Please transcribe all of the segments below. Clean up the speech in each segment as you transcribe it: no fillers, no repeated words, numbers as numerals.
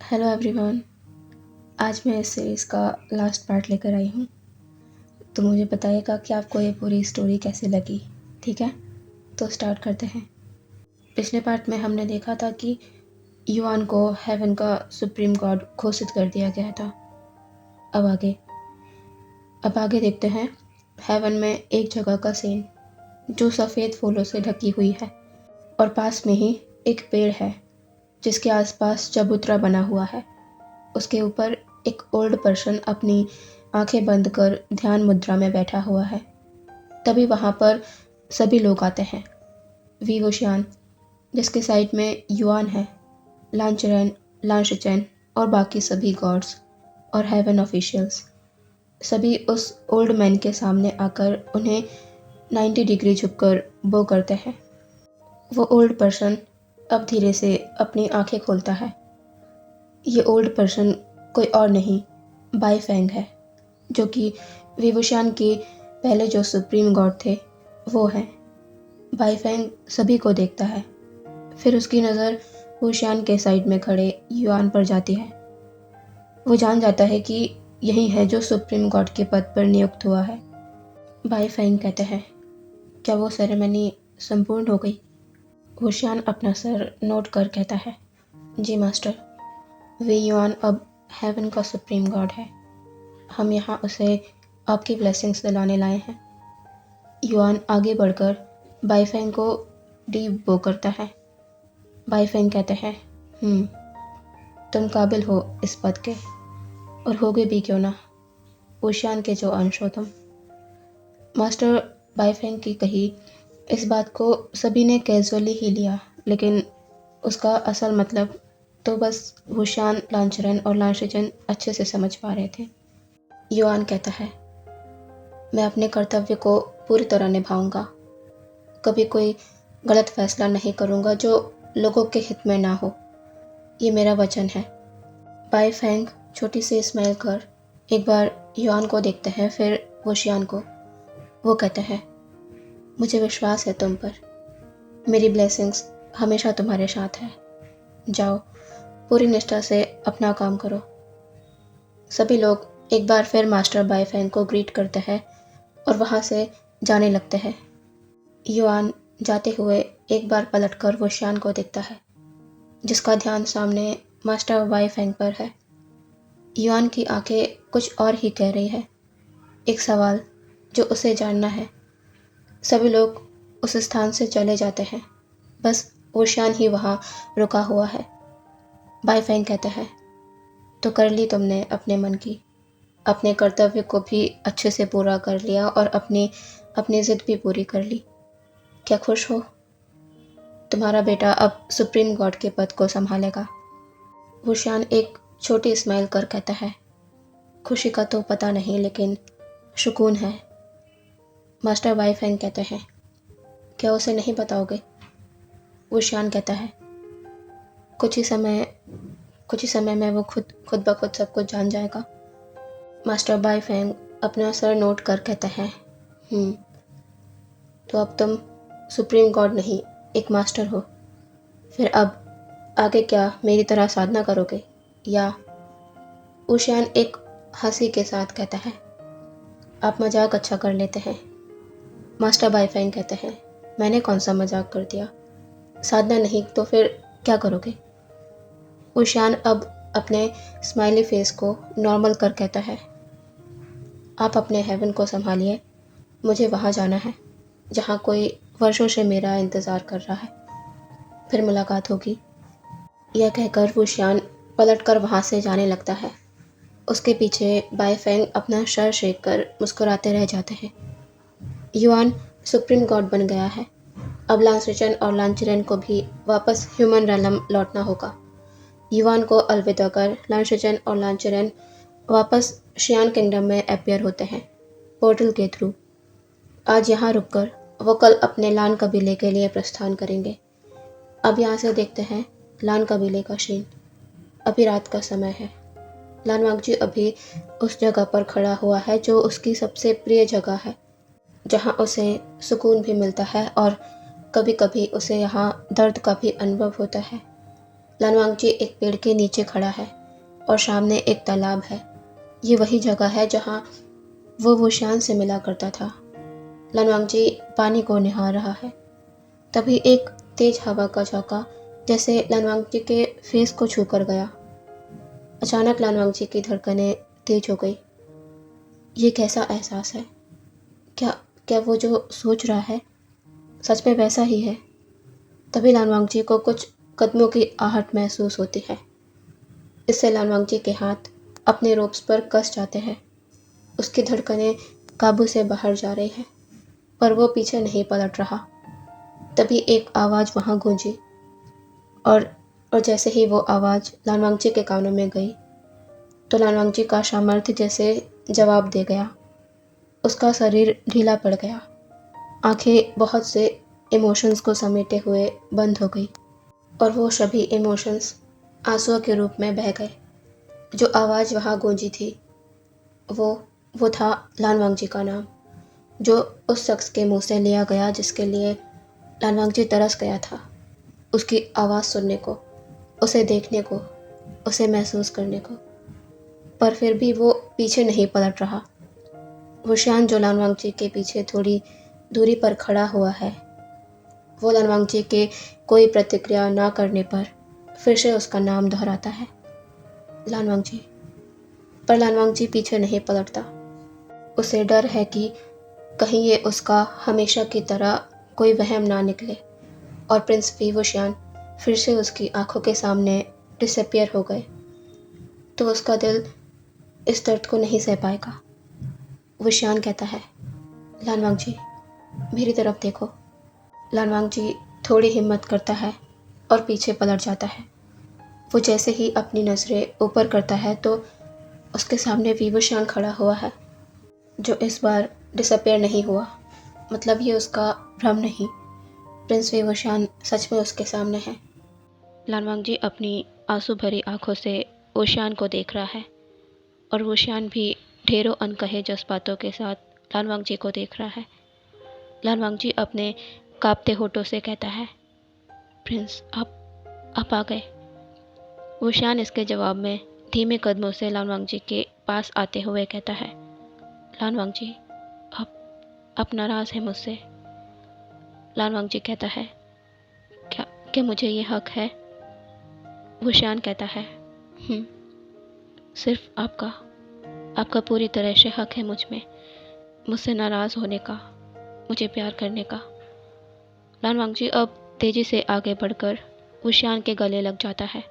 Hello everyone. आज मैं इस सीरीज़ का लास्ट पार्ट लेकर आई हूँ। तो मुझे बताइएगा कि आपको ये पूरी स्टोरी कैसे लगी। ठीक है, तो स्टार्ट करते हैं। पिछले पार्ट में हमने देखा था कि युआन को हेवन का सुप्रीम गॉड घोषित कर दिया गया था। अब आगे देखते हैं। हेवन में एक जगह का सीन जो सफ़ेद फूलों से ढकी हुई है और पास में ही एक पेड़ है जिसके आसपास चबूतरा बना हुआ है। उसके ऊपर एक ओल्ड पर्सन अपनी आंखें बंद कर ध्यान मुद्रा में बैठा हुआ है। तभी वहाँ पर सभी लोग आते हैं। वी वुशियान, जिसके साइड में युआन है, लांचरेन, लांशचेन और बाकी सभी गॉड्स और हेवन ऑफिशियल्स, सभी उस ओल्ड मैन के सामने आकर उन्हें 90 डिग्री झुककर बो करते हैं। वो ओल्ड पर्सन अब धीरे से अपनी आंखें खोलता है। ये ओल्ड पर्सन कोई और नहीं, बाई फेंग है, जो कि विवुशियान के पहले जो सुप्रीम गॉड थे वो हैं। बाई फेंग सभी को देखता है, फिर उसकी नज़र वुशियान के साइड में खड़े युआन पर जाती है। वो जान जाता है कि यही है जो सुप्रीम गॉड के पद पर नियुक्त हुआ है। बाई फेंग कहते हैं, क्या वो सेरेमनी संपूर्ण हो गई? वुशियान अपना सर नोट कर कहता है, जी मास्टर। वी युआन अब हेवन का सुप्रीम गॉड है। हम यहाँ उसे आपकी ब्लेसिंग्स दिलाने लाए हैं। युआन आगे बढ़कर बाईफेंग को डीप बो करता है। बाईफेंग कहते हैं, तुम काबिल हो इस पद के, और होगे भी क्यों ना, वुशियान के जो अंश हो तुम। मास्टर, बाईफेंग की कही इस बात को सभी ने कैजुअली ही लिया, लेकिन उसका असल मतलब तो बस वुशियान, लांचरेन और लांशचेन अच्छे से समझ पा रहे थे। युआन कहता है, मैं अपने कर्तव्य को पूरी तरह निभाऊंगा। कभी कोई गलत फैसला नहीं करूंगा जो लोगों के हित में ना हो। ये मेरा वचन है। बाई फेंग छोटी सी स्माइल कर एक बार युआन को देखते हैं, फिर वुशियान को। वो कहते हैं, मुझे विश्वास है तुम पर। मेरी ब्लेसिंग्स हमेशा तुम्हारे साथ है। जाओ, पूरी निष्ठा से अपना काम करो। सभी लोग एक बार फिर मास्टर बाई फेंग को ग्रीट करते हैं और वहाँ से जाने लगते हैं। युआन जाते हुए एक बार पलटकर वुशियान को देखता है, जिसका ध्यान सामने मास्टर बाई फेंग पर है। युआन की आंखें कुछ और ही कह रही है, एक सवाल जो उसे जानना है। सभी लोग उस स्थान से चले जाते हैं, बस वुशियान ही वहाँ रुका हुआ है। बाई फेंग कहता है, तो कर ली तुमने अपने मन की, अपने कर्तव्य को भी अच्छे से पूरा कर लिया और अपनी ज़िद भी पूरी कर ली। क्या खुश हो? तुम्हारा बेटा अब सुप्रीम गॉड के पद को संभालेगा। वुशियान एक छोटी स्माइल कर कहता है, खुशी का तो पता नहीं, लेकिन सुकून है। मास्टर बाई फेंग कहते हैं, क्या उसे नहीं बताओगे? वुशियान कहता है, कुछ ही समय में वो खुद ब खुद सब कुछ जान जाएगा। मास्टर बाई फेंग अपना सर नोट कर कहता है, तो अब तुम सुप्रीम गॉड नहीं, एक मास्टर हो। फिर अब आगे क्या मेरी तरह साधना करोगे या? वुशियान एक हंसी के साथ कहता है, आप मजाक अच्छा कर लेते हैं। मास्टर बाई फेंग कहते हैं, मैंने कौन सा मजाक कर दिया? साधना नहीं तो फिर क्या करोगे? वुशियान अब अपने स्माइली फेस को नॉर्मल कर कहता है, आप अपने हेवन को संभालिए, मुझे वहाँ जाना है जहाँ कोई वर्षों से मेरा इंतज़ार कर रहा है। फिर मुलाकात होगी। यह कहकर वुशियान पलटकर वहाँ से जाने लगता है। उसके पीछे बाई फेंग अपना सर शेक कर मुस्कुराते रह जाते हैं। युआन सुप्रीम गॉड बन गया है। अब लांसचेन और लांचरेन को भी वापस ह्यूमन रैलम लौटना होगा। युआन को अलविदा कर लांसचेन और लांचरेन वापस शियान किंगडम में अपीयर होते हैं, पोर्टल के थ्रू। आज यहाँ रुककर वो कल अपने लान कबीले के लिए प्रस्थान करेंगे। अब यहाँ से देखते हैं लान कबीले का सीन। अभी रात का समय है। लान वांगजी अभी उस जगह पर खड़ा हुआ है जो उसकी सबसे प्रिय जगह है, जहाँ उसे सुकून भी मिलता है और कभी कभी उसे यहाँ दर्द का भी अनुभव होता है। लान वांगजी एक पेड़ के नीचे खड़ा है। और सामने एक तालाब है। ये वही जगह है जहाँ वो वुशियान से मिला करता था। लान वांगजी पानी को निहार रहा है। तभी एक तेज हवा का झोंका जैसे लान वांगजी के फेस को छू कर गया। अचानक लान वांगजी की धड़कनें तेज हो गई। ये कैसा एहसास है? क्या क्या वो जो सोच रहा है सच में वैसा ही है? तभी लान वांगजी को कुछ कदमों की आहट महसूस होती है। इससे लान वांगजी के हाथ अपने रोप्स पर कस जाते हैं। उसकी धड़कनें काबू से बाहर जा रही है, पर वो पीछे नहीं पलट रहा। तभी एक आवाज़ वहाँ गूंजी और जैसे ही वो आवाज़ लान वांगजी के कानों में गई तो लान वांगजी का सामर्थ्य जैसे जवाब दे गया। उसका शरीर ढीला पड़ गया। आंखें बहुत से इमोशंस को समेटे हुए बंद हो गई और वो सभी इमोशंस आंसुओं के रूप में बह गए। जो आवाज़ वहाँ गूंजी थी वो था लान वांगजी का नाम, जो उस शख्स के मुंह से लिया गया जिसके लिए लान वांगजी तरस गया था। उसकी आवाज़ सुनने को, उसे देखने को, उसे महसूस करने को। पर फिर भी वो पीछे नहीं पलट रहा। वुशियान जो लान वांगजी के पीछे थोड़ी दूरी पर खड़ा हुआ है, वो लान वांगजी के कोई प्रतिक्रिया ना करने पर फिर से उसका नाम दोहराता है, लान वांगजी। पर लान वांगजी पीछे नहीं पलटता। उसे डर है कि कहीं ये उसका हमेशा की तरह कोई वहम ना निकले और प्रिंस वी वुशियान फिर से उसकी आंखों के सामने डिसअपियर हो गए तो उसका दिल इस दर्द को नहीं सह पाएगा। वुशियान कहता है, लान वांगजी मेरी तरफ देखो। लान वांगजी थोड़ी हिम्मत करता है और पीछे पलट जाता है। वो जैसे ही अपनी नज़रें ऊपर करता है तो उसके सामने वी वुशियान खड़ा हुआ है, जो इस बार डिसअपियर नहीं हुआ। मतलब ये उसका भ्रम नहीं, प्रिंस वी वुशियान सच में उसके सामने है। लान वांगजी अपनी आंसू भरी आंखों से वुशियान को देख रहा है और वुशियान भी ढेरों अनकहे जज्बातों के साथ लान वांगजी को देख रहा है। लान वांगजी अपने कांपते होठों से कहता है, प्रिंस आप आ गए। वुशियान इसके जवाब में धीमे कदमों से लान वांगजी के पास आते हुए कहता है, लान वांगजी आप नाराज़ हैं मुझसे। लान वांगजी कहता है, क्या मुझे ये हक है? वुशियान कहता है, सिर्फ आपका पूरी तरह से हक है मुझ में, मुझसे नाराज़ होने का, मुझे प्यार करने का। लान वांगजी अब तेज़ी से आगे बढ़कर वुशियान के गले लग जाता है।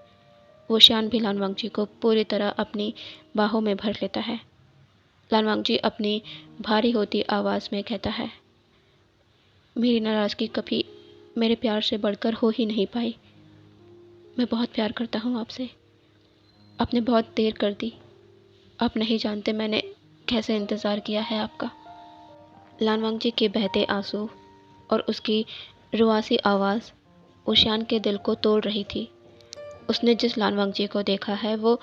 वुशियान भी लान वांगजी को पूरी तरह अपनी बाहों में भर लेता है। लान वांगजी अपनी भारी होती आवाज़ में कहता है, मेरी नाराज़गी कभी मेरे प्यार से बढ़कर हो ही नहीं पाई। मैं बहुत प्यार करता हूँ आपसे। आपने बहुत देर कर दी। आप नहीं जानते मैंने कैसे इंतज़ार किया है आपका। लान वांगजी के बहते आंसू और उसकी रुआसी आवाज़ वुशियान के दिल को तोड़ रही थी। उसने जिस लान वांगजी को देखा है वो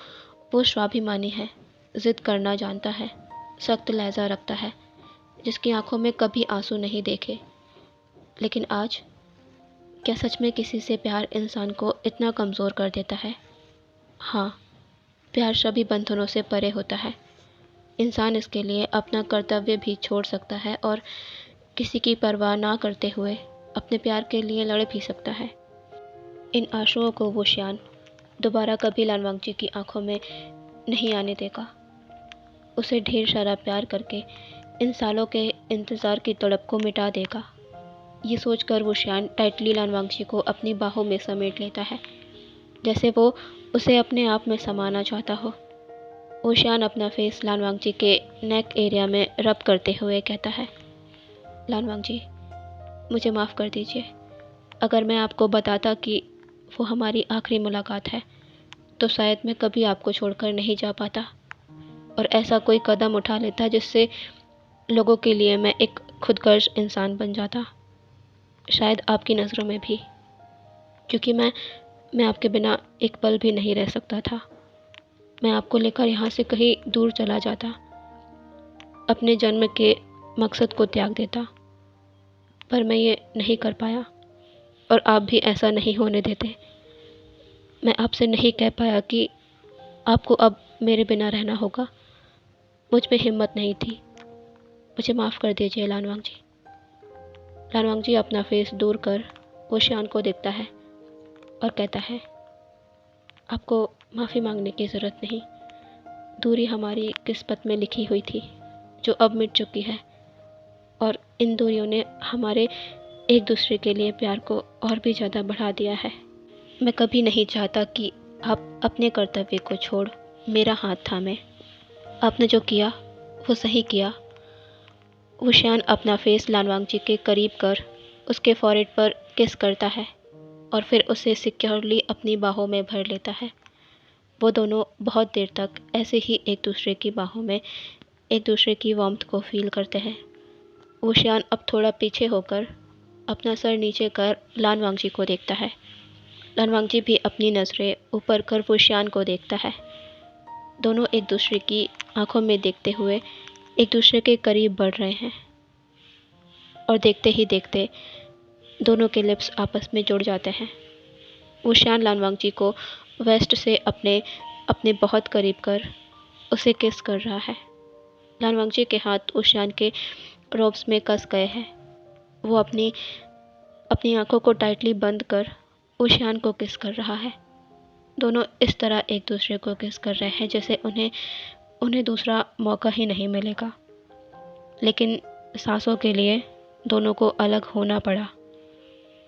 स्वाभिमानी है, ज़िद करना जानता है, सख्त लहजा रखता है, जिसकी आंखों में कभी आंसू नहीं देखे। लेकिन आज क्या सच में किसी से प्यार इंसान को इतना कमज़ोर कर देता है? हाँ, प्यार सभी बंधनों से परे होता है। इंसान इसके लिए अपना कर्तव्य भी छोड़ सकता है और किसी की परवाह ना करते हुए अपने प्यार के लिए लड़ भी सकता है। इन आंसुओं को वुशियान दोबारा कभी लान वांगजी की आंखों में नहीं आने देगा। उसे ढेर सारा प्यार करके इन सालों के इंतज़ार की तड़प को मिटा देगा। ये सोचकर वुशियान टाइटली लान वांगजी को अपनी बाहों में समेट लेता है, जैसे वो उसे अपने आप में समाना चाहता हो। वुशियान अपना फेस लान वांगजी के नेक एरिया में रब करते हुए कहता है, लान वांगजी मुझे माफ़ कर दीजिए। अगर मैं आपको बताता कि वो हमारी आखिरी मुलाकात है तो शायद मैं कभी आपको छोड़कर नहीं जा पाता और ऐसा कोई कदम उठा लेता जिससे लोगों के लिए मैं एक खुदगर्ज इंसान बन जाता, शायद आपकी नज़रों में भी, क्योंकि मैं आपके बिना एक पल भी नहीं रह सकता था। मैं आपको लेकर यहाँ से कहीं दूर चला जाता, अपने जन्म के मकसद को त्याग देता, पर मैं ये नहीं कर पाया और आप भी ऐसा नहीं होने देते। मैं आपसे नहीं कह पाया कि आपको अब मेरे बिना रहना होगा। मुझ में हिम्मत नहीं थी। मुझे माफ़ कर दीजिए लानवांग जी। लानवांग जी अपना फेस दूर कर वुशियान को देखता है और कहता है, आपको माफ़ी मांगने की ज़रूरत नहीं। दूरी हमारी किस्मत में लिखी हुई थी, जो अब मिट चुकी है, और इन दूरियों ने हमारे एक दूसरे के लिए प्यार को और भी ज़्यादा बढ़ा दिया है। मैं कभी नहीं चाहता कि आप अपने कर्तव्य को छोड़ मेरा हाथ थामें। आपने जो किया वो सही किया। वुशियान अपना फेस लानवांग जी के करीब कर उसके फॉरहेड पर किस करता है और फिर उसे सिक्योरली अपनी बाहों में भर लेता है। वो दोनों बहुत देर तक ऐसे ही एक दूसरे की बाहों में एक दूसरे की वार्मथ को फील करते हैं। वुशियान अब थोड़ा पीछे होकर अपना सर नीचे कर लानवांग जी को देखता है। लानवांग जी भी अपनी नज़रें ऊपर कर वुशियान को देखता है। दोनों एक दूसरे की आंखों में देखते हुए एक दूसरे के करीब बढ़ रहे हैं, और देखते ही देखते दोनों के लिप्स आपस में जुड़ जाते हैं। वुशियान लानवांग जी को वेस्ट से अपने अपने बहुत करीब कर उसे किस कर रहा है। लानवांग जी के हाथ वुशियान के रोब्स में कस गए हैं। वो अपनी अपनी आंखों को टाइटली बंद कर वुशियान को किस कर रहा है। दोनों इस तरह एक दूसरे को किस कर रहे हैं जैसे उन्हें उन्हें दूसरा मौका ही नहीं मिलेगा। लेकिन सांसों के लिए दोनों को अलग होना पड़ा।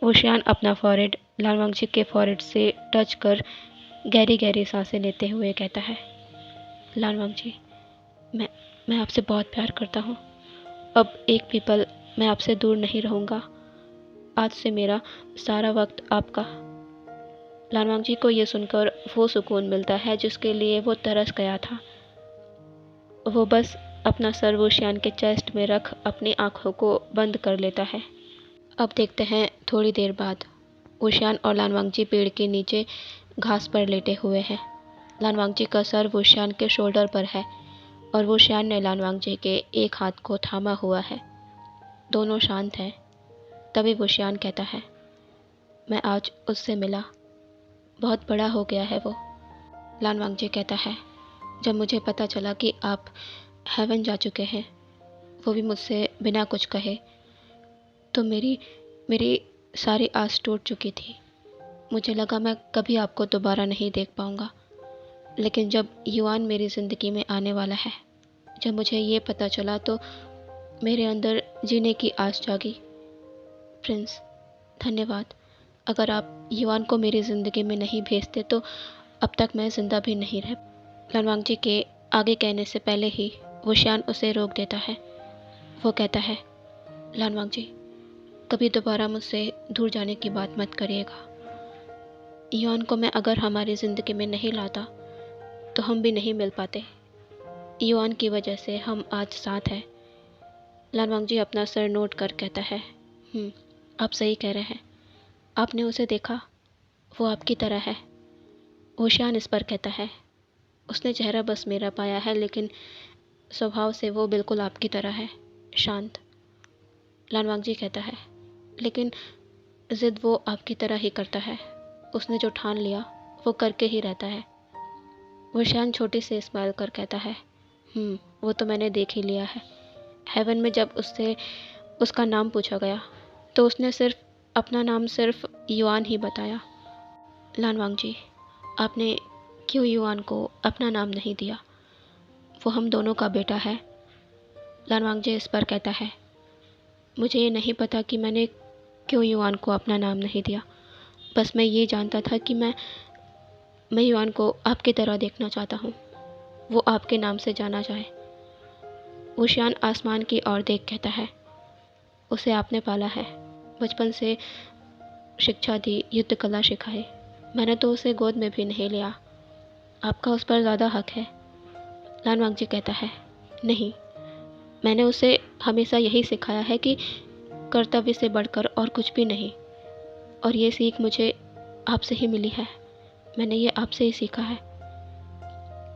वुशियान अपना फॉरहेड लानवांग जी के फॉरहेड से टच कर गहरी गहरी सांसें लेते हुए कहता है, लानवांग जी, मैं मैं आपसे बहुत प्यार करता हूँ। अब एक भी पल मैं आपसे दूर नहीं रहूँगा। आज से मेरा सारा वक्त आपका। लानवांग जी को ये सुनकर वो सुकून मिलता है जिसके लिए वो तरस गया था। वो बस अपना सर वुशियान के चेस्ट में रख अपनी आंखों को बंद कर लेता है। अब देखते हैं थोड़ी देर बाद वुशियान और लानवांग जी पेड़ के नीचे घास पर लेटे हुए हैं। लानवांग जी का सर वुशियान के शोल्डर पर है और वुशियान ने लानवांग जी के एक हाथ को थामा हुआ है। दोनों शांत हैं। तभी वुशियान कहता है, मैं आज उससे मिला। बहुत बड़ा हो गया है वो। लानवांग जी कहता है, जब मुझे पता चला कि आप हेवन जा चुके हैं, वो भी मुझसे बिना कुछ कहे, तो मेरी मेरी सारी आस टूट चुकी थी। मुझे लगा मैं कभी आपको दोबारा नहीं देख पाऊँगा। लेकिन जब युआन मेरी ज़िंदगी में आने वाला है, जब मुझे ये पता चला तो मेरे अंदर जीने की आस जागी। प्रिंस, धन्यवाद। अगर आप युआन को मेरी ज़िंदगी में नहीं भेजते तो अब तक मैं ज़िंदा भी नहीं रह। लानवांग जी के आगे कहने से पहले ही वुशियान उसे रोक देता है। वो कहता है, लानवांग जी, कभी दोबारा मुझसे दूर जाने की बात मत करिएगा। युआन को मैं अगर हमारी ज़िंदगी में नहीं लाता तो हम भी नहीं मिल पाते। युआन की वजह से हम आज साथ हैं। लानवांग जी अपना सर नोट कर कहता है, आप सही कह रहे हैं। आपने उसे देखा, वो आपकी तरह है। वुशियान इस पर कहता है, उसने चेहरा बस मेरा पाया है, लेकिन स्वभाव से वो बिल्कुल आपकी तरह है, शांत। लानवांग जी कहता है, लेकिन ज़िद वो आपकी तरह ही करता है। उसने जो ठान लिया वो करके ही रहता है। वुशियान छोटी से स्माइल कर कहता है, वो तो मैंने देख ही लिया है। हेवन में जब उससे उसका नाम पूछा गया तो उसने सिर्फ अपना नाम सिर्फ युआन ही बताया। लानवांग जी, आपने क्यों युआन को अपना नाम नहीं दिया? वो हम दोनों का बेटा है। लानवांग जी इस पर कहता है, मुझे ये नहीं पता कि मैंने क्यों युआन को अपना नाम नहीं दिया। बस मैं ये जानता था कि मैं युआन को आपकी तरह देखना चाहता हूँ। वो आपके नाम से जाना जाए। वुशियान आसमान की ओर देख कहता है, उसे आपने पाला है, बचपन से शिक्षा दी, युद्ध कला सिखाई। मैंने तो उसे गोद में भी नहीं लिया। आपका उस पर ज़्यादा हक है। लानवांग जी कहता है, नहीं, मैंने उसे हमेशा यही सिखाया है कि कर्तव्य से बढ़कर और कुछ भी नहीं। और ये सीख मुझे आपसे ही मिली है। मैंने ये आपसे ही सीखा है।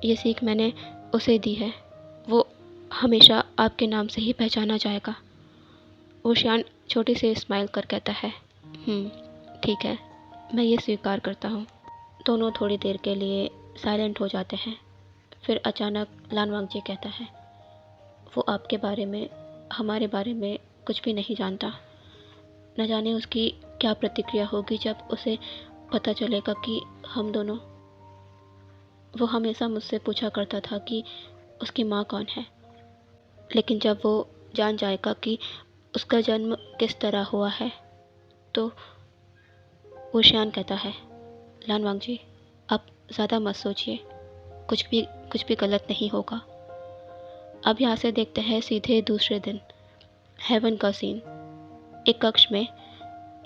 ये सीख मैंने उसे दी है। वो हमेशा आपके नाम से ही पहचाना जाएगा। वुशियान छोटी सी स्माइल कर कहता है, ठीक है, मैं ये स्वीकार करता हूँ। दोनों थोड़ी देर के लिए साइलेंट हो जाते हैं। फिर अचानक लान वांगजी कहता है, वो आपके बारे में, हमारे बारे में कुछ भी नहीं जानता। न जाने उसकी क्या प्रतिक्रिया होगी जब उसे पता चलेगा कि हम दोनों। वो हमेशा मुझसे पूछा करता था कि उसकी माँ कौन है, लेकिन जब वो जान जाएगा कि उसका जन्म किस तरह हुआ है तो। वो शियान कहता है, लान वांगजी, आप ज़्यादा मत सोचिए, कुछ भी गलत नहीं होगा। अब यहाँ से देखते हैं सीधे दूसरे दिन हेवन का सीन। एक कक्ष में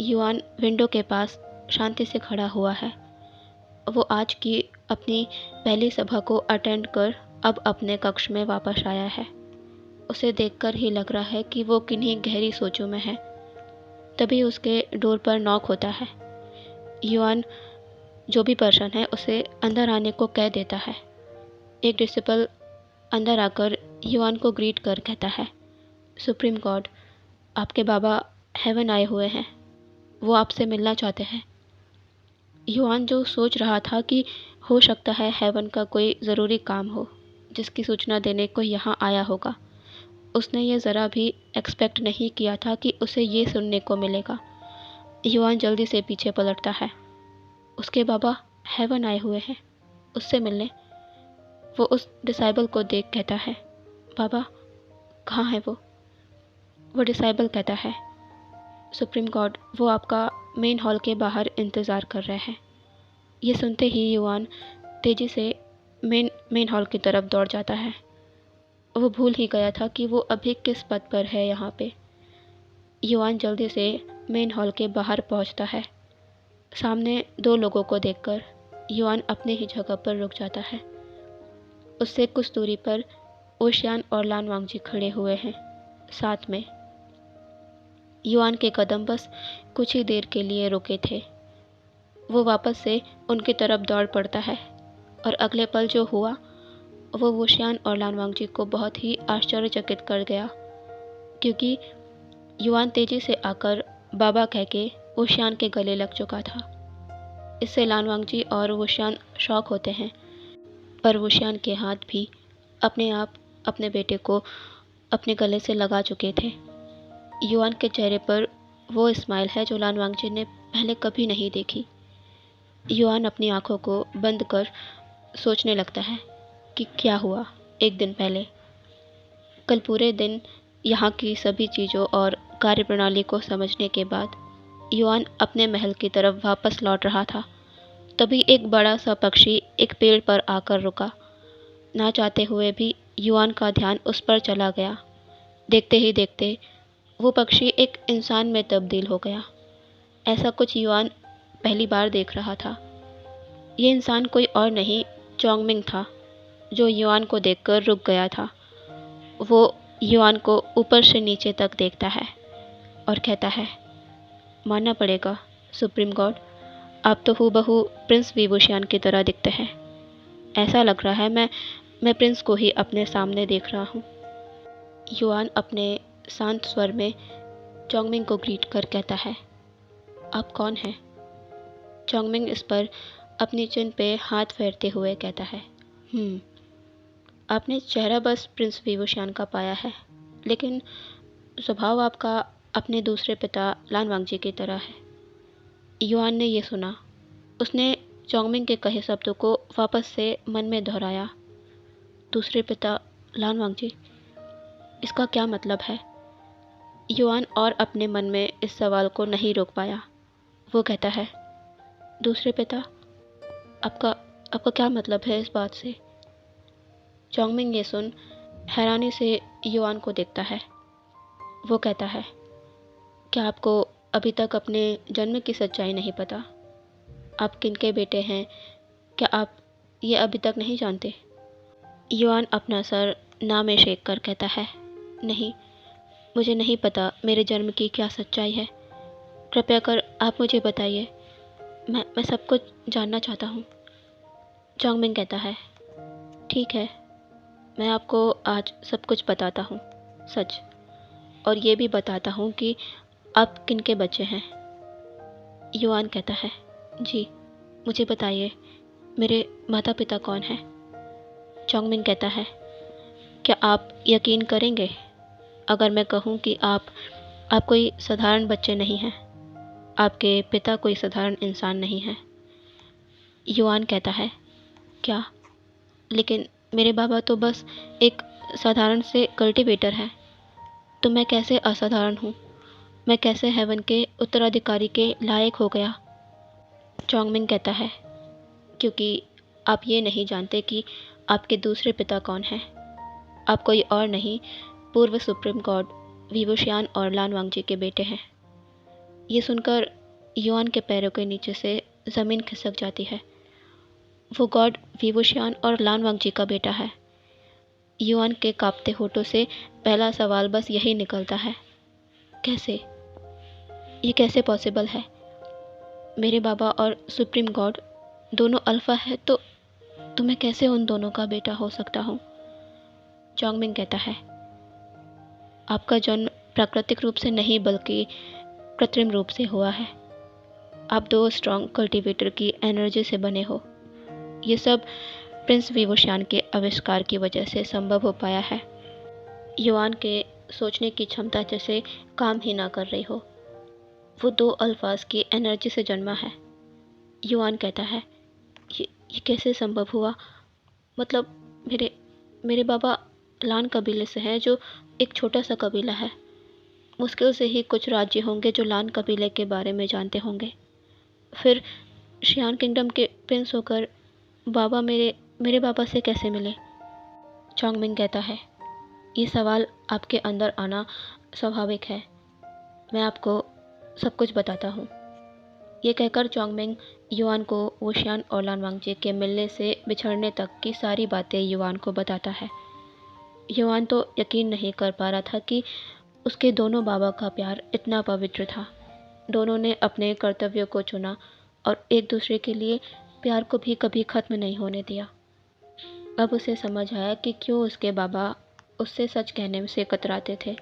युआन विंडो के पास शांति से खड़ा हुआ है। वो आज की अपनी पहली सभा को अटेंड कर अब अपने कक्ष में वापस आया है। उसे देखकर ही लग रहा है कि वो किन्हीं गहरी सोचों में है। तभी उसके डोर पर नॉक होता है। युआन जो भी पर्सन है उसे अंदर आने को कह देता है। एक डिसिपल अंदर आकर युआन को ग्रीट कर कहता है, सुप्रीम गॉड, आपके बाबा हेवन आए हुए हैं, वो आपसे मिलना चाहते हैं। युआन जो सोच रहा था कि हो सकता है हेवन का कोई ज़रूरी काम हो जिसकी सूचना देने को यहाँ आया होगा, उसने ये ज़रा भी एक्सपेक्ट नहीं किया था कि उसे ये सुनने को मिलेगा। युआन जल्दी से पीछे पलटता है। उसके बाबा हेवन आए हुए हैं, उससे मिलने। वो उस डिसाइबल को देख कहता है, बाबा कहाँ है वो? वो डिसाइबल कहता है, सुप्रीम गॉड, वो आपका मेन हॉल के बाहर इंतज़ार कर रहे हैं। ये सुनते ही युआन तेज़ी से मेन हॉल की तरफ दौड़ जाता है। वो भूल ही गया था कि वो अभी किस पद पर है यहाँ पे। युआन जल्दी से मेन हॉल के बाहर पहुँचता है। सामने दो लोगों को देखकर युआन अपने ही जगह पर रुक जाता है। उससे कुछ दूरी पर ओशियान और लान वांगजी खड़े हुए हैं साथ में। युआन के कदम बस कुछ ही देर के लिए रुके थे। वो वापस से उनकी तरफ दौड़ पड़ता है और अगले पल जो हुआ वो वुशियान और लान वांगजी को बहुत ही आश्चर्यचकित कर गया, क्योंकि युआन तेजी से आकर बाबा कह के वुशियान के गले लग चुका था। इससे लान वांगजी और वुशियान शॉक होते हैं, पर वुशियान के हाथ भी अपने आप अपने बेटे को अपने गले से लगा चुके थे। युआन के चेहरे पर वो स्माइल है जो लान वांगजी ने पहले कभी नहीं देखी। युआन अपनी आंखों को बंद कर सोचने लगता है कि क्या हुआ एक दिन पहले। कल पूरे दिन यहाँ की सभी चीज़ों और कार्यप्रणाली को समझने के बाद युआन अपने महल की तरफ वापस लौट रहा था। तभी एक बड़ा सा पक्षी एक पेड़ पर आकर रुका। ना चाहते हुए भी युआन का ध्यान उस पर चला गया। देखते ही देखते वो पक्षी एक इंसान में तब्दील हो गया। ऐसा कुछ युआन पहली बार देख रहा था। ये इंसान कोई और नहीं, चोंगमिंग था, जो युआन को देखकर रुक गया था। वो युआन को ऊपर से नीचे तक देखता है और कहता है, मानना पड़ेगा सुप्रीम गॉड, आप तो हूबहू प्रिंस विभूषण की तरह दिखते हैं। ऐसा लग रहा है मैं प्रिंस को ही अपने सामने देख रहा हूँ। युआन अपने शांत स्वर में चोंगमिंग को ग्रीट कर कहता है, आप कौन हैं? चोंगमिंग इस पर अपनी चिन पे हाथ फेरते हुए कहता है, आपने चेहरा बस प्रिंस विभूषण का पाया है, लेकिन स्वभाव आपका अपने दूसरे पिता लान वांगजी की तरह है। युआन ने ये सुना। उसने चोंगमिंग के कहे शब्दों को वापस से मन में दोहराया। दूसरे पिता लान वांगजी, इसका क्या मतलब है? युआन और अपने मन में इस सवाल को नहीं रोक पाया। वो कहता है, दूसरे पिता, आपका क्या मतलब है इस बात से? चोंगमिंग ये सुन हैरानी से युआन को देखता है। वो कहता है, क्या आपको अभी तक अपने जन्म की सच्चाई नहीं पता? आप किनके बेटे हैं, क्या आप ये अभी तक नहीं जानते? युआन अपना सर ना में शेक कर कहता है, नहीं, मुझे नहीं पता मेरे जन्म की क्या सच्चाई है। कृपया कर आप मुझे बताइए, मैं सब कुछ जानना चाहता हूँ। चोंगमिंग कहता है, ठीक है, मैं आपको आज सब कुछ बताता हूँ, सच, और ये भी बताता हूँ कि आप किनके बच्चे हैं। युआन कहता है, जी मुझे बताइए, मेरे माता पिता कौन हैं? चोंगमिन कहता है, क्या आप यकीन करेंगे अगर मैं कहूँ कि आप कोई साधारण बच्चे नहीं हैं। आपके पिता कोई साधारण इंसान नहीं है। युआन कहता है, क्या? लेकिन मेरे बाबा तो बस एक साधारण से कल्टीवेटर हैं। तो मैं कैसे असाधारण हूँ? मैं कैसे हेवन के उत्तराधिकारी के लायक हो गया? चोंगमिन कहता है, क्योंकि आप ये नहीं जानते कि आपके दूसरे पिता कौन हैं। आप कोई और नहीं, पूर्व सुप्रीम गॉड विवुशियान और लान वांगजी के बेटे हैं। ये सुनकर युआन के पैरों के नीचे से ज़मीन खिसक जाती है। वो गॉड विवुशियान और लान वांगजी का बेटा है। युआन के कांपते होठों से पहला सवाल बस यही निकलता है, कैसे? ये कैसे पॉसिबल है? मेरे बाबा और सुप्रीम गॉड दोनों अल्फ़ा है, तो मैं कैसे उन दोनों का बेटा हो सकता हूँ? चोंगमिन कहता है, आपका जन्म प्राकृतिक रूप से नहीं बल्कि कृत्रिम रूप से हुआ है। आप दो स्ट्रॉन्ग कल्टीवेटर की एनर्जी से बने हो। ये सब प्रिंस विवुशियान के आविष्कार की वजह से संभव हो पाया है। युआन के सोचने की क्षमता जैसे काम ही ना कर रही हो। वो दो अल्फाज की एनर्जी से जन्मा है। युआन कहता है, ये कैसे संभव हुआ? मतलब मेरे मेरे बाबा लान कबीले से हैं, जो एक छोटा सा कबीला है। मुश्किल से ही कुछ राज्य होंगे जो लान कबीले के बारे में जानते होंगे। फिर शियान किंगडम के प्रिंस होकर बाबा मेरे बाबा से कैसे मिले? चोंगमिन कहता है, ये सवाल आपके अंदर आना स्वाभाविक है। मैं आपको सब कुछ बताता हूँ। ये कहकर चोंगमिन युआन को वुशियान और लान वांगजी के मिलने से बिछड़ने तक की सारी बातें युआन को बताता है। युआन तो यकीन नहीं कर पा रहा था कि उसके दोनों बाबा का प्यार इतना पवित्र था। दोनों ने अपने कर्तव्यों को चुना और एक दूसरे के लिए प्यार को भी कभी ख़त्म नहीं होने दिया। अब उसे समझ आया कि क्यों उसके बाबा उससे सच कहने से कतराते थे।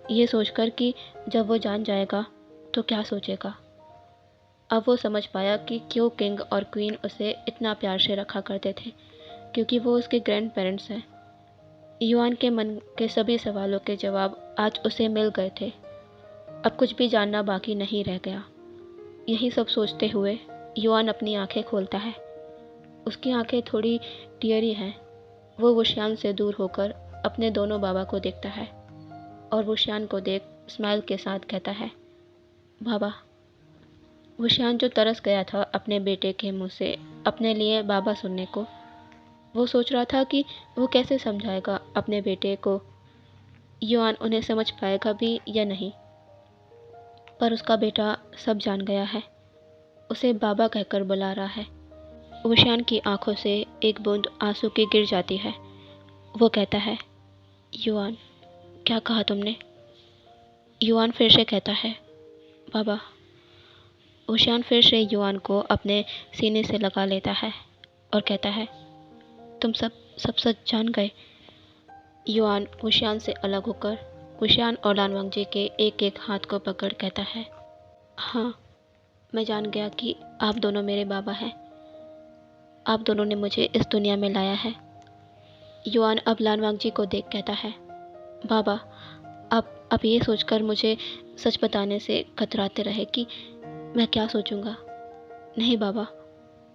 ये सोचकर कि जब वो जान जाएगा तो क्या सोचेगा। अब वो समझ पाया कि क्यों किंग और क्वीन उसे इतना प्यार से रखा करते थे, क्योंकि वो उसके ग्रैंड पेरेंट्स हैं। युआन के मन के सभी सवालों के जवाब आज उसे मिल गए थे। अब कुछ भी जानना बाकी नहीं रह गया। यही सब सोचते हुए युआन अपनी आंखें खोलता है। उसकी आंखें थोड़ी टियरी हैं। वो वुशियान से दूर होकर अपने दोनों बाबा को देखता है और वुशियान को देख स्माइल के साथ कहता है, बाबा। वुशियान जो तरस गया था अपने बेटे के मुंह से अपने लिए बाबा सुनने को, वो सोच रहा था कि वो कैसे समझाएगा अपने बेटे को। युआन उन्हें समझ पाएगा भी या नहीं। पर उसका बेटा सब जान गया है। उसे बाबा कहकर बुला रहा है। वुशियान की आंखों से एक बूंद आंसू की गिर जाती है। वो कहता है, युआन, क्या कहा तुमने? युआन फिर से कहता है, बाबा। वुशियान फिर से युआन को अपने सीने से लगा लेता है और कहता है, तुम सब सच जान गए। युआन वुशियान से अलग होकर वुशियान और लान वांगजी के एक एक हाथ को पकड़ कहता है, हाँ, मैं जान गया कि आप दोनों मेरे बाबा हैं। आप दोनों ने मुझे इस दुनिया में लाया है। युआन अब लान वांगजी को देख कहता है, बाबा, आप ये सोचकर मुझे सच बताने से कतराते रहे कि मैं क्या सोचूंगा। नहीं बाबा,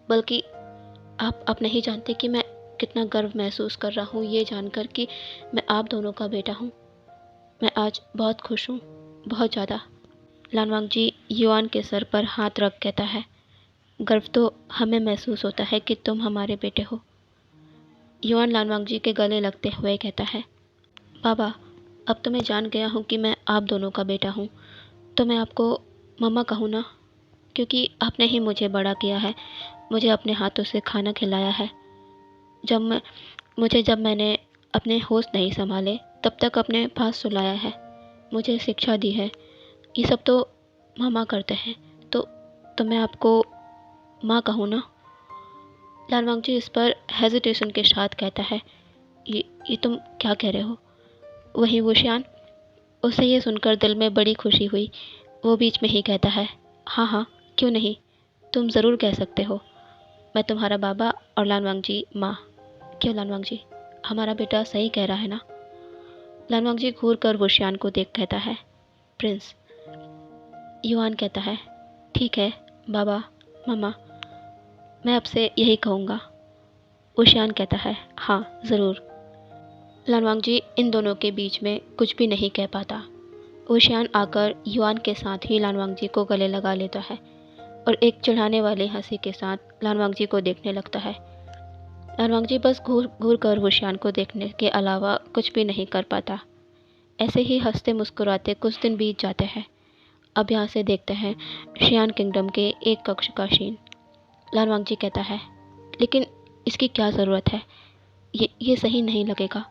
बल्कि आप नहीं जानते कि मैं कितना गर्व महसूस कर रहा हूँ ये जानकर कि मैं आप दोनों का बेटा हूँ। मैं आज बहुत खुश हूँ, बहुत ज़्यादा। लान वांगजी युआन के सर पर हाथ रख कहता है, गर्व तो हमें महसूस होता है कि तुम हमारे बेटे हो। युआन लान वांगजी के गले लगते हुए कहता है, बाबा, अब तो मैं जान गया हूँ कि मैं आप दोनों का बेटा हूँ, तो मैं आपको मम्मा कहूँ ना, क्योंकि आपने ही मुझे बड़ा किया है, मुझे अपने हाथों से खाना खिलाया है। जब मैंने अपने होश नहीं संभाले तब तक अपने पास सुलाया है, मुझे शिक्षा दी है। ये सब तो मामा करते हैं, तो मैं आपको माँ कहूँ ना। लान वांगजी इस पर हेजिटेशन के साथ कहता है, ये तुम क्या कह रहे हो? वहीं वुशियान, उसे ये सुनकर दिल में बड़ी खुशी हुई। वो बीच में ही कहता है, हाँ हाँ, क्यों नहीं, तुम ज़रूर कह सकते हो। मैं तुम्हारा बाबा और लानवांग जी माँ। क्यों लानवांग जी, हमारा बेटा सही कह रहा है ना? लानवांग जी घूर कर वुशियान को देख कहता है, प्रिंस। युआन कहता है, ठीक है बाबा, मम्मा, मैं आपसे यही कहूँगा। वुशियान कहता है, हाँ ज़रूर। लानवांग जी इन दोनों के बीच में कुछ भी नहीं कह पाता। वुशियान आकर युआन के साथ ही लानवांग जी को गले लगा लेता है और एक चिढ़ाने वाली हंसी के साथ लानवांग जी को देखने लगता है। लानवांग जी बस घूर घूर कर वुशियान को देखने के अलावा कुछ भी नहीं कर पाता। ऐसे ही हंसते मुस्कुराते कुछ दिन बीत जाते हैं। अब यहाँ से देखते हैं शियान किंगडम के एक कक्ष का सीन। लानवांग जी कहता है, लेकिन इसकी क्या ज़रूरत है? ये सही नहीं लगेगा।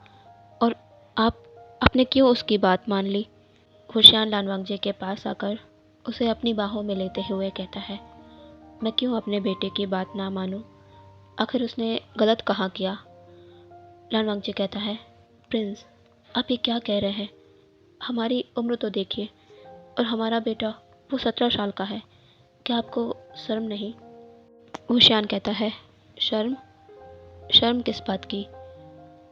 और आपने क्यों उसकी बात मान ली? वुशियान लानवांग जी के पास आकर उसे अपनी बाहों में लेते हुए कहता है, मैं क्यों अपने बेटे की बात ना मानूं? आखिर उसने गलत कहाँ किया? लानवांग जी कहता है, प्रिंस, आप ये क्या कह रहे हैं? हमारी उम्र तो देखिए, और हमारा बेटा वो 17 साल का है। क्या आपको शर्म नहीं? वुशियान कहता है, शर्म? शर्म किस बात की?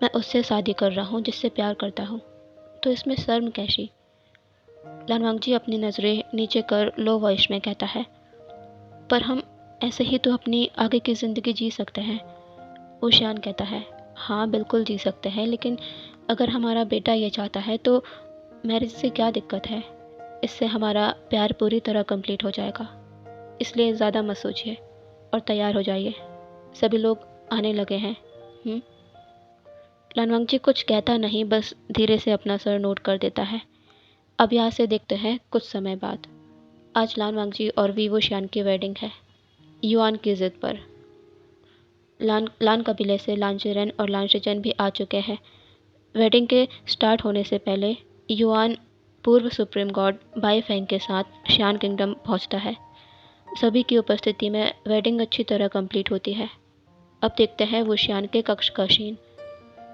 मैं उससे शादी कर रहा हूँ जिससे प्यार करता हूँ, तो इसमें शर्म कैसी? लानवांग जी अपनी नज़रें नीचे कर लो वॉइस में कहता है, पर हम ऐसे ही तो अपनी आगे की ज़िंदगी जी सकते हैं। वुशियान कहता है, हाँ बिल्कुल जी सकते हैं, लेकिन अगर हमारा बेटा ये चाहता है तो मैरिज से क्या दिक्कत है? इससे हमारा प्यार पूरी तरह कंप्लीट हो जाएगा। इसलिए ज़्यादा मत सोचिए और तैयार हो जाइए। सभी लोग आने लगे हैं। लानवांग जी कुछ कहता नहीं, बस धीरे से अपना सर नोट कर देता है। अब यहाँ से देखते हैं कुछ समय बाद। आज लानवांग जी और वी वुशियान की वेडिंग है, युआन की ज़िद पर। लान कबीले से लान शिरेन और लान शिचेन भी आ चुके हैं। वेडिंग के स्टार्ट होने से पहले युआन पूर्व सुप्रीम गॉड बाई फेंग के साथ शियान किंगडम पहुंचता है। सभी की उपस्थिति में वेडिंग अच्छी तरह कंप्लीट होती है। अब देखते हैं वुशियान के कक्ष का सीन।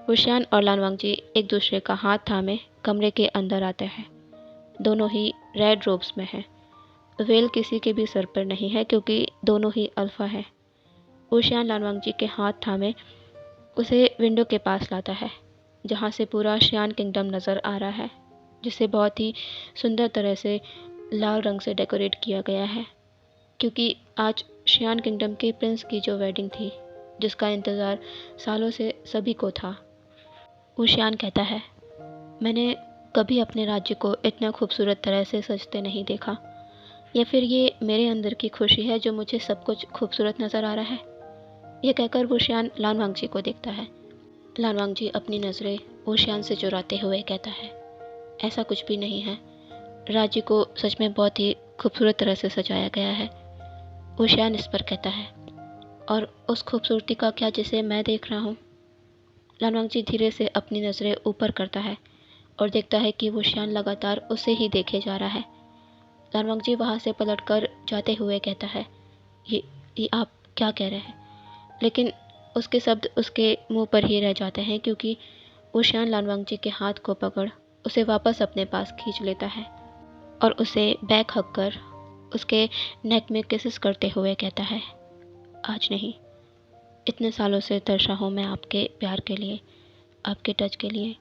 वुशियान और लानवांग जी एक दूसरे का हाथ थामे कमरे के अंदर आते हैं। दोनों ही रेड रोब्स में हैं। वेल किसी के भी सर पर नहीं है क्योंकि दोनों ही अल्फा हैं। वुशियान लानवांग जी के हाथ थामे उसे विंडो के पास लाता है, जहाँ से पूरा शियान किंगडम नज़र आ रहा है, जिसे बहुत ही सुंदर तरह से लाल रंग से डेकोरेट किया गया है, क्योंकि आज शियान किंगडम के प्रिंस की जो वेडिंग थी, जिसका इंतज़ार सालों से सभी को था। वुशियान कहता है, मैंने कभी अपने राज्य को इतना खूबसूरत तरह से सजते नहीं देखा, या फिर ये मेरे अंदर की खुशी है जो मुझे सब कुछ खूबसूरत नज़र आ रहा है। यह कहकर वुशियान लानवांग जी को देखता है। लानवांग जी अपनी नज़रें वुशियान से चुराते हुए कहता है, ऐसा कुछ भी नहीं है। राज्य को सच में बहुत ही खूबसूरत तरह से सजाया गया है। वुशियान इस पर कहता है, और उस खूबसूरती का क्या जिसे मैं देख रहा हूँ? लानवांग जी धीरे से अपनी नज़रें ऊपर करता है और देखता है कि वुशियान लगातार उसे ही देखे जा रहा है। लानवांग जी वहाँ से पलटकर जाते हुए कहता है, ये आप क्या कह रहे हैं? लेकिन उसके शब्द उसके मुंह पर ही रह जाते हैं, क्योंकि वुशियान लानवांग जी के हाथ को पकड़ उसे वापस अपने पास खींच लेता है और उसे बैक हक कर उसके नेक में किसेस करते हुए कहता है, आज नहीं, इतने सालों से तरसा हूँ मैं आपके प्यार के लिए, आपके टच के लिए।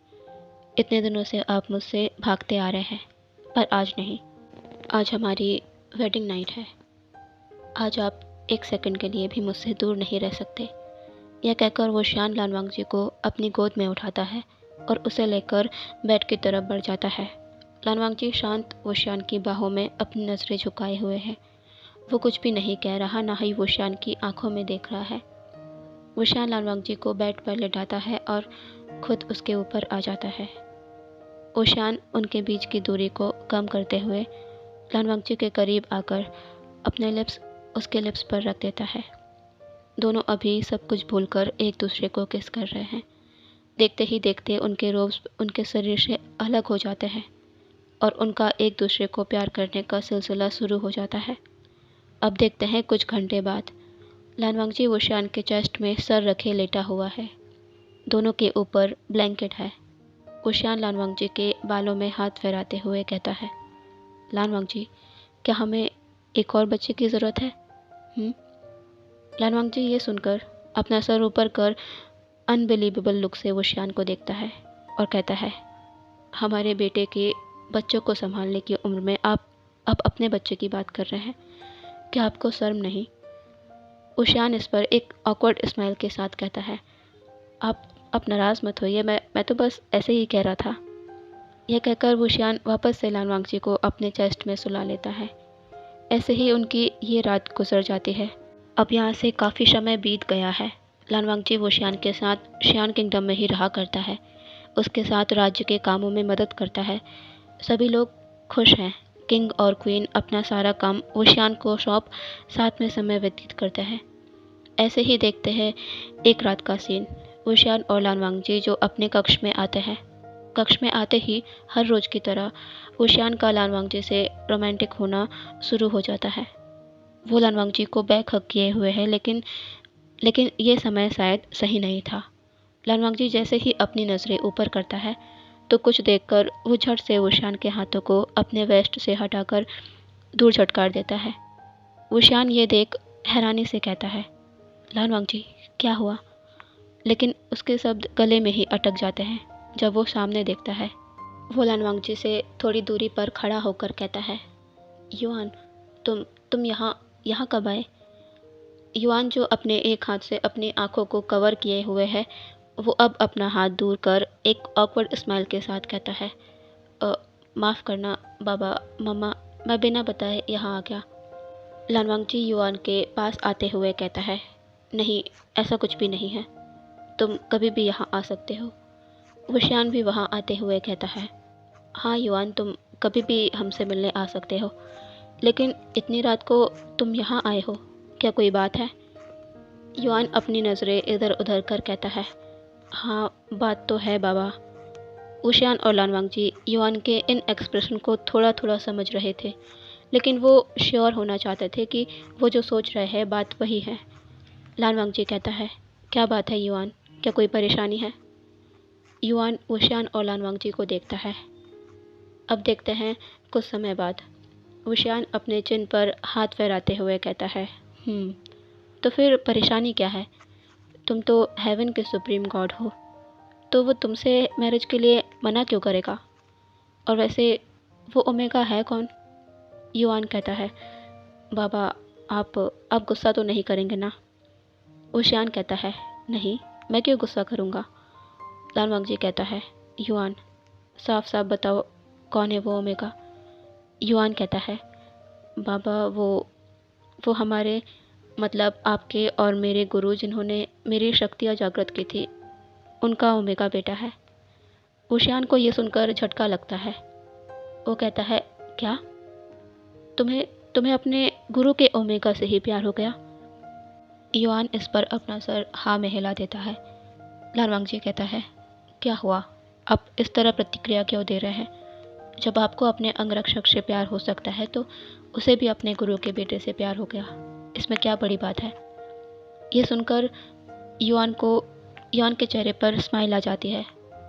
इतने दिनों से आप मुझसे भागते आ रहे हैं, पर आज नहीं। आज हमारी वेडिंग नाइट है। आज आप एक सेकंड के लिए भी मुझसे दूर नहीं रह सकते। यह कहकर वो शियान लानवांग जी को अपनी गोद में उठाता है और उसे लेकर बेड की तरफ बढ़ जाता है। लानवांग जी शांत वुशियान की बाहों में अपनी नज़रें झुकाए हुए हैं। वो कुछ भी नहीं कह रहा, ना ही वुशियान की आंखों में देख रहा है। वुशियान लानवांग जी को बेड पर लेटाता है और खुद उसके ऊपर आ जाता है। वुशियान उनके बीच की दूरी को कम करते हुए लानवांग जी के करीब आकर अपने लिप्स उसके लिप्स पर रख देता है। दोनों अभी सब कुछ भूलकर एक दूसरे को किस कर रहे हैं। देखते ही देखते उनके रोब्स उनके शरीर से अलग हो जाते हैं और उनका एक दूसरे को प्यार करने का सिलसिला शुरू हो जाता है। अब देखते हैं कुछ घंटे बाद। लानवांग जी वुशियान के चेस्ट में सर रखे लेटा हुआ है। दोनों के ऊपर ब्लैंकेट है। वुशियान लानवांग जी के बालों में हाथ फेराते हुए कहता है, लानवांग जी, क्या हमें एक और बच्चे की ज़रूरत है? लानवांग जी ये सुनकर अपना सर ऊपर कर अनबिलीवेबल लुक से वुशियान को देखता है और कहता है, हमारे बेटे के बच्चों को संभालने की उम्र में आप अब अपने बच्चे की बात कर रहे हैं। क्या आपको शर्म नहीं? वुशियान इस पर एक ऑकवर्ड स्माइल के साथ कहता है, आप नाराज़ मत होइए, मैं तो बस ऐसे ही कह रहा था। यह कहकर वुशियान वापस से लानवांग जी को अपने चेस्ट में सुला लेता है। ऐसे ही उनकी ये रात गुजर जाती है। अब यहाँ से काफ़ी समय बीत गया है। लानवांग जी वुशियान के साथ शियान किंगडम में ही रहा करता है। उसके साथ राज्य के कामों में मदद करता है। सभी लोग खुश हैं। किंग और क्वीन अपना सारा काम वुशियान को सौंप साथ में समय व्यतीत करते हैं। ऐसे ही देखते हैं एक रात का सीन। वुशियान और लानवांग जी जो अपने कक्ष में आते हैं। कक्ष में आते ही हर रोज़ की तरह वुशियान का लानवांग जी से रोमांटिक होना शुरू हो जाता है। वो लानवांग जी को बैक हग किए हुए है, लेकिन ये समय शायद सही नहीं था। लानवांग जी जैसे ही अपनी नज़रें ऊपर करता है तो कुछ देखकर वो झट से वुशियान के हाथों को अपने वेस्ट से हटाकर दूर झटकार देता है। वुशियान ये देख हैरानी से कहता है, लानवांग जी क्या हुआ? लेकिन उसके शब्द गले में ही अटक जाते हैं जब वो सामने देखता है। वो लानवांग जी से थोड़ी दूरी पर खड़ा होकर कहता है, युआन, तुम यहाँ यहाँ कब आए? युआन जो अपने एक हाथ से अपनी आंखों को कवर किए हुए है, वो अब अपना हाथ दूर कर एक ऑकवर्ड स्माइल के साथ कहता है, माफ़ करना बाबा, मम्मा, मैं बिना बताए यहाँ आ गया। लानवांग जी युआन के पास आते हुए कहता है, नहीं, ऐसा कुछ भी नहीं है, तुम कभी भी यहाँ आ सकते हो। वुशियान भी वहाँ आते हुए कहता है, हाँ युआन, तुम कभी भी हमसे मिलने आ सकते हो, लेकिन इतनी रात को तुम यहाँ आए हो, क्या कोई बात है? युआन अपनी नज़रें इधर उधर कर कहता है, हाँ बात तो है बाबा। वुशियान और लानवांग जी युआन के इन एक्सप्रेशन को थोड़ा थोड़ा समझ रहे थे, लेकिन वो श्योर होना चाहते थे कि वो जो सोच रहे हैं बात वही है। लानवांग जी कहता है, क्या बात है युआन, क्या कोई परेशानी है? युआन वुशियान और लानवांग जी को देखता है। अब देखते हैं कुछ समय बाद। वुशियान अपने चिन पर हाथ फहराते हुए कहता है, तो फिर परेशानी क्या है? तुम तो हेवन के सुप्रीम गॉड हो, तो वो तुमसे मैरिज के लिए मना क्यों करेगा? और वैसे वो ओमेगा है कौन? युआन कहता है, बाबा, आप गुस्सा तो नहीं करेंगे ना? वुशियान कहता है, नहीं, मैं क्यों गुस्सा करूँगा? लानवांग जी कहता है, युआन, साफ साफ बताओ, कौन है वो ओमेगा? युआन कहता है, बाबा, वो हमारे मतलब आपके और मेरे गुरु जिन्होंने मेरी शक्तियाँ जागृत की थी, उनका ओमेगा बेटा है। वुशियान को ये सुनकर झटका लगता है। वो कहता है, क्या? तुम्हें तुम्हें अपने गुरु के ओमेगा से ही प्यार हो गया? युआन इस पर अपना सर हाँ में हिला देता है। लानवांग जी कहता है, क्या हुआ? आप इस तरह प्रतिक्रिया क्यों दे रहे हैं? जब आपको अपने अंगरक्षक से प्यार हो सकता है तो उसे भी अपने गुरु के बेटे से प्यार हो गया। इसमें क्या बड़ी बात है? ये सुनकर युआन के चेहरे पर स्माइल आ जाती है।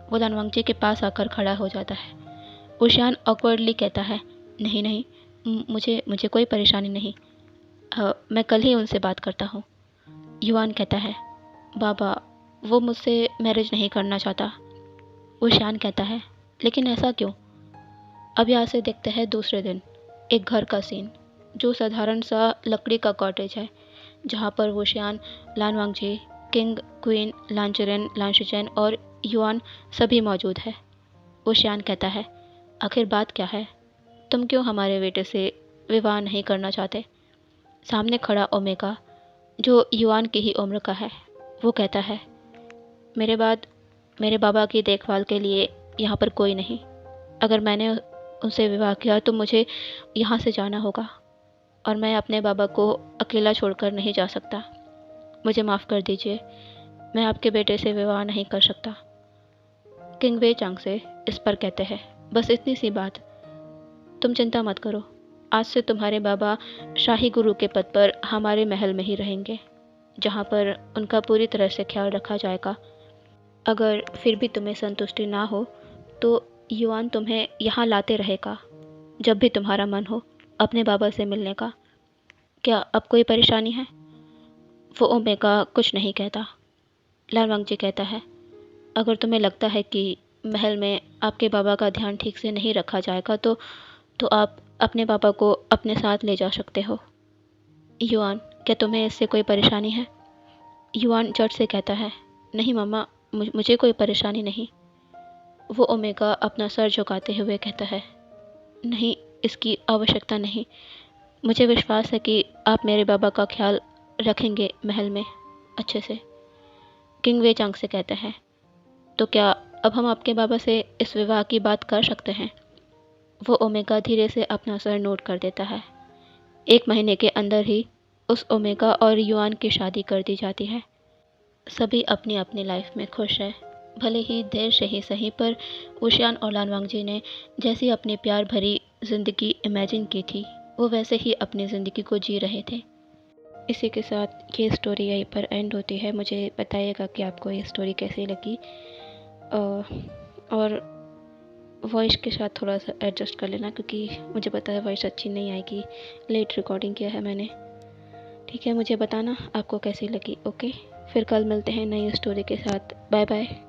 वो लानवांग जी के पास आकर खड़ा हो जाता है। वुशियान ऑकवर्डली कहता है, नहीं नहीं, मुझे कोई परेशानी नहीं, मैं कल ही उनसे बात करता हूँ। युआन कहता है, बाबा, वो मुझसे मैरिज नहीं करना चाहता। वुशियान कहता है, लेकिन ऐसा क्यों? अब यहाँ से देखते हैं दूसरे दिन एक घर का सीन, जो साधारण सा लकड़ी का कॉटेज है, जहाँ पर वुशियान, लानवांग जी, किंग, क्वीन, लांचरेन, लांशिचेन और युआन सभी मौजूद है। वुशियान कहता है, आखिर बात क्या है? तुम क्यों हमारे बेटे से विवाह नहीं करना चाहते? सामने खड़ा ओमेगा, जो युआन की ही उम्र का है, वो कहता है, मेरे बाद मेरे बाबा की देखभाल के लिए यहाँ पर कोई नहीं। अगर मैंने उनसे विवाह किया तो मुझे यहाँ से जाना होगा और मैं अपने बाबा को अकेला छोड़कर नहीं जा सकता। मुझे माफ़ कर दीजिए, मैं आपके बेटे से विवाह नहीं कर सकता। किंग वे चांग से इस पर कहते हैं, बस इतनी सी बात, तुम चिंता मत करो, आज से तुम्हारे बाबा शाही गुरु के पद पर हमारे महल में ही रहेंगे, जहाँ पर उनका पूरी तरह से ख्याल रखा जाएगा। अगर फिर भी तुम्हें संतुष्टि ना हो तो युआन तुम्हें यहाँ लाते रहेगा जब भी तुम्हारा मन हो अपने बाबा से मिलने का। क्या अब कोई परेशानी है? वो ओमेगा कुछ नहीं कहता। लाल वांगजी कहता है, अगर तुम्हें लगता है कि महल में आपके बाबा का ध्यान ठीक से नहीं रखा जाएगा तो आप अपने पापा को अपने साथ ले जा सकते हो। युआन, क्या तुम्हें इससे कोई परेशानी है? युआन झट से कहता है, नहीं मम्मा, मुझे कोई परेशानी नहीं। वो ओमेगा अपना सर झुकाते हुए कहता है, नहीं, इसकी आवश्यकता नहीं। मुझे विश्वास है कि आप मेरे बाबा का ख्याल रखेंगे महल में अच्छे से। किंग वे चांग से कहता है, तो क्या अब हम आपके बाबा से इस विवाह की बात कर सकते हैं? वो ओमेगा धीरे से अपना सर नोट कर देता है। 1 महीने के अंदर ही उस ओमेगा और युआन की शादी कर दी जाती है। सभी अपनी अपनी लाइफ में खुश है। भले ही देर से ही सही, पर ऊशियान और लान वांगजी ने जैसी अपनी प्यार भरी ज़िंदगी इमेजिन की थी, वो वैसे ही अपनी ज़िंदगी को जी रहे थे। इसी के साथ ये स्टोरी यहीं पर एंड होती है। मुझे बताइएगा कि आपको ये स्टोरी कैसी लगी। और वॉइस के साथ थोड़ा सा एडजस्ट कर लेना, क्योंकि मुझे पता है वॉइस अच्छी नहीं आएगी, लेट रिकॉर्डिंग किया है मैंने। ठीक है, मुझे बताना आपको कैसी लगी। ओके, फिर कल मिलते हैं नई स्टोरी के साथ। Bye bye.